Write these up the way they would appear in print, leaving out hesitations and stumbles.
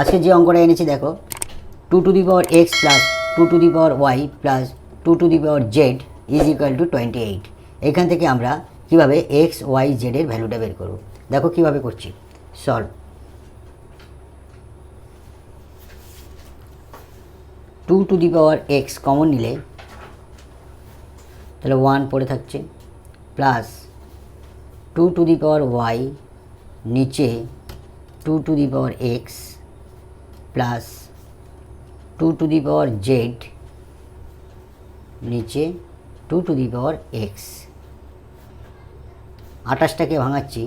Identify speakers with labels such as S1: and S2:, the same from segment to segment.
S1: আজকে যে অঙ্কটা এনেছি দেখো, 2 to the power x plus 2 to the power Y plus 2 to the power z is equal to 28। এখান থেকে আমরা কীভাবে এক্স ওয়াই জেডের ভ্যালুটা বের করব, দেখো কীভাবে করছি। Solve 2 to the power x common নিলে তাহলে 1 পড়ে থাকছে, plus 2 to the power y নিচে 2 to the power x plus 2 to the power Z নিচে 2 টু দি পাওয়ার এক্স। 28টাকে ভাঙাচ্ছি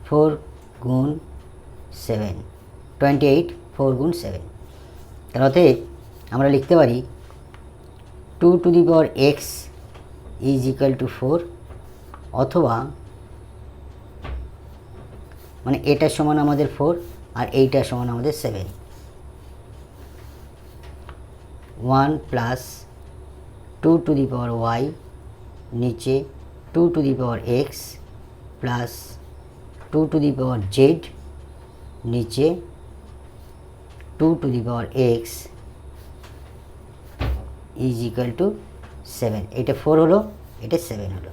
S1: 4 গুণ 7, 28 4 গুণ 7। তার অতএব আমরা লিখতে পারি 2 to the power x is equal two 4, অথবা মানে এটার সমান আমাদের 4 আর এইটার সমান আমাদের 7। 1 plus 2 to the power y নিচে 2 to the power x plus 2 to the power Z নিচে 2 to the power x is equal to 7। এটা 4 হলো, এটা 7 হলো।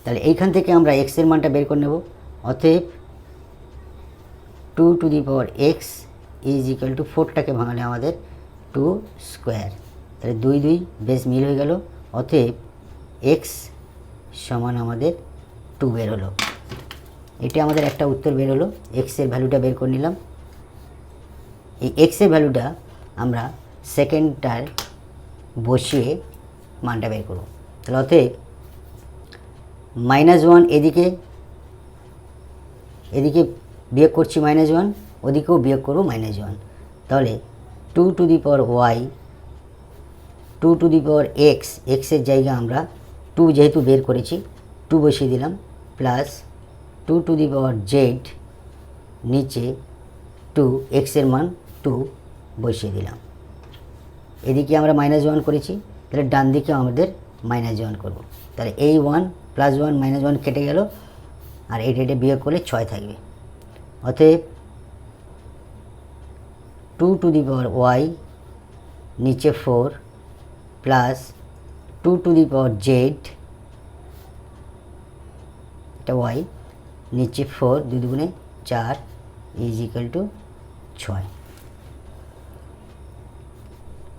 S1: তাহলে এইখান থেকে আমরা এক্সের মানটা বের করে নেব। অতএব 2 to the power x is equal to 4টাকে ভাঙালে আমাদের 2 স্কোয়ার, তাহলে 2 2 বেশ মিল হয়ে গেল। অতএব এক্স সমান আমাদের 2 বের হলো। এটা আমাদের একটা উত্তর বের হলো। এক্সের ভ্যালুটা বের করে নিলাম। এই এক্সের ভ্যালুটা আমরা সেকেন্ডটার বসিয়ে মানটা বের করব। তাহলে অতএব -1 এদিকে বিয়োগ করছি -1, ওদিকেও বিয়োগ করব -1। তাহলে 2 to the power y 2 to the power x, এক্সের জায়গায় আমরা 2 যেহেতু বের করেছি 2 বসিয়ে দিলাম, plus 2 to the power Z নিচে 2, এক্সের মান 2 বসিয়ে দিলাম। এদিকে আমরা -1 করেছি, তাহলে ডান দিকে আমাদের -1 করব। তাহলে এই 1 প্লাস 1 -1 কেটে গেল, আর এটা বিয়োগ করলে 6 থাকবে। অতএব 2 টু দি পাওয়ার ওয়াই নিচে 4 plus 2 to the power Z, এটা ওয়াই নিচে 4, 2 দুগুণে 4 ইজ ইকুয়াল টু 6।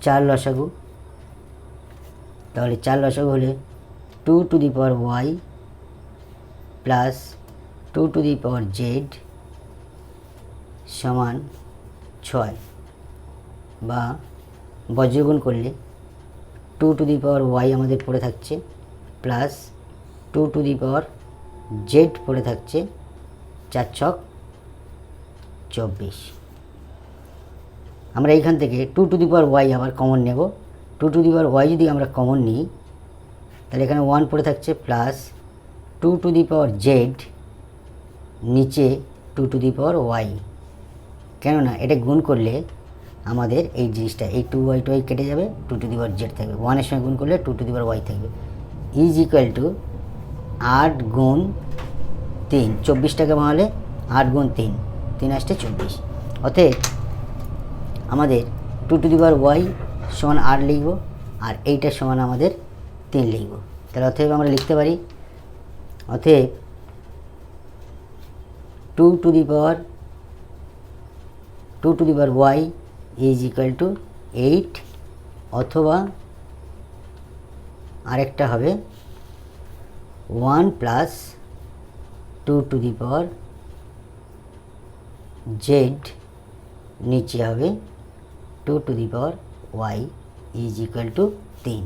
S1: 4 লসাগু, তাহলে 4 লসাগু হলে 2 to the power Y plus 2 to the power Z সমান 6, বা বজ্রগুণ করলে 2 টু দি পাওয়ার ওয়াই আমাদের পড়ে থাকছে, plus 2 to the power Z পড়ে থাকছে, 4 ছক 24। আমরা এইখান থেকে 2 টু দি পাওয়ার ওয়াই আবার কমন নেব। 2 টু দি পাওয়ার ওয়াই যদি আমরা কমন নিই তাহলে এখানে 1 পড়ে থাকছে, plus 2 to the power Z নিচে 2 টু দি পাওয়ার ওয়াই। কেননা এটা গুণ করলে আমাদের এই জিনিসটা এই 2y কেটে যাবে, 2 টু দি পাওয়ার জেড থাকবে। 1 এর সঙ্গে গুণ করলে 2 টু দি পাওয়ার ওয়াই থাকবে, ইজ ইকুয়াল টু 8 গুণ 3, 24টাকে ভাঙালে 8 গুণ 3, 3 আসতে 24। অতএব আমাদের 2 টু দি পাওয়ার ওয়াই সমান 8 লিখব, আর এইটার সমান আমাদের 3 লিখব। তাহলে অতএব আমরা লিখতে পারি, অতএব 2 to the power Y is equal to 8, অথবা আরেকটা হবে 1 plus 2 to the power Z নিচে হবে 2 to the power Y is equal to 3।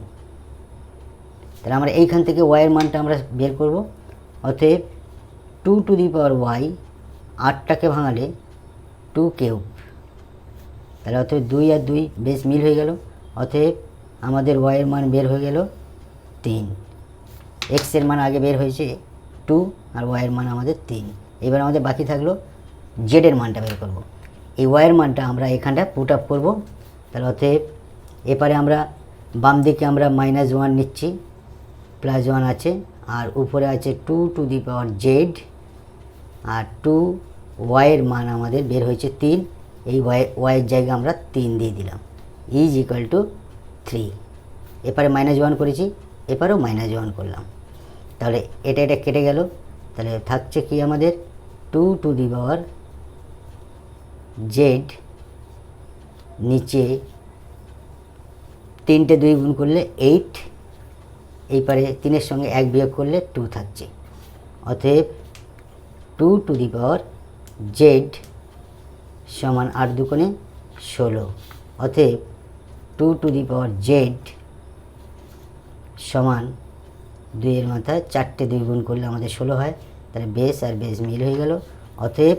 S1: তাহলে আমরা এইখান থেকে ওয়াইয়ের মানটা আমরা বের করব। অতএব 2 টু দি পাওয়ার ওয়াই 8টাকে ভাঙালে 2 কিউব, তাহলে অতএব 2 আর 2 বেশ মিল হয়ে গেল। অতএব আমাদের ওয়াইয়ের মান বের হয়ে গেল 3। এক্সের মান আগে বের হয়েছে 2 আর ওয়াইয়ের মান আমাদের 3। এবার আমাদের বাকি থাকলো জেডের মানটা বের করব। এই ওয়াইয়ের মানটা আমরা এখানটা পুট আপ করব। তাহলে অতএব এপারে আমরা বাম দিকে আমরা -1 নিচ্ছি, +1 আছে, আর উপরে আছে 2 টু দি পাওয়ার জেড, আর 2 ওয়াইয়ের মান আমাদের বের হয়েছে 3, এই ওয়াইয়ের জায়গায় আমরা 3 দিয়ে দিলাম, ইজ ইকুয়াল টু 3। এপারে -1 করেছি, এপারেও -1 করলাম, তাহলে এটা কেটে গেল। তাহলে থাকছে কি আমাদের 2 টু দি পাওয়ার জেড, নিচে 3টে 2 গুণ করলে 8, এই পারে 3-এর সঙ্গে 1 বিয়োগ করলে 2 থাকছে। অতএব 2 টু দি পাওয়ার জেড সমান 8 দুগুণে 16। অতএব 2 টু দি পাওয়ার জেড সমান 2-এর মাথায় 4টে 2 গুণ করলে আমাদের 16 হয়, তাহলে বেস আর বেস মিল হয়ে গেল। অতএব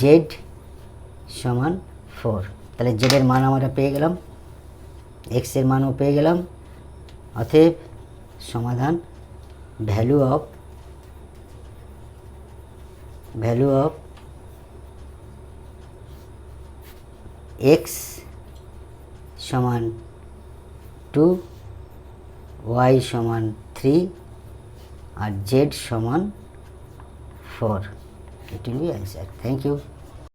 S1: জেড সমান 4। তাহলে জেডের মান আমরা পেয়ে গেলাম, এক্সের মানও পেয়ে গেলাম। অতএব সমাধান ভ্যালু অফ এক্স সমান 2, ওয়াই সমান 3 আর জেড সমান 4। It will be answer. Thank you.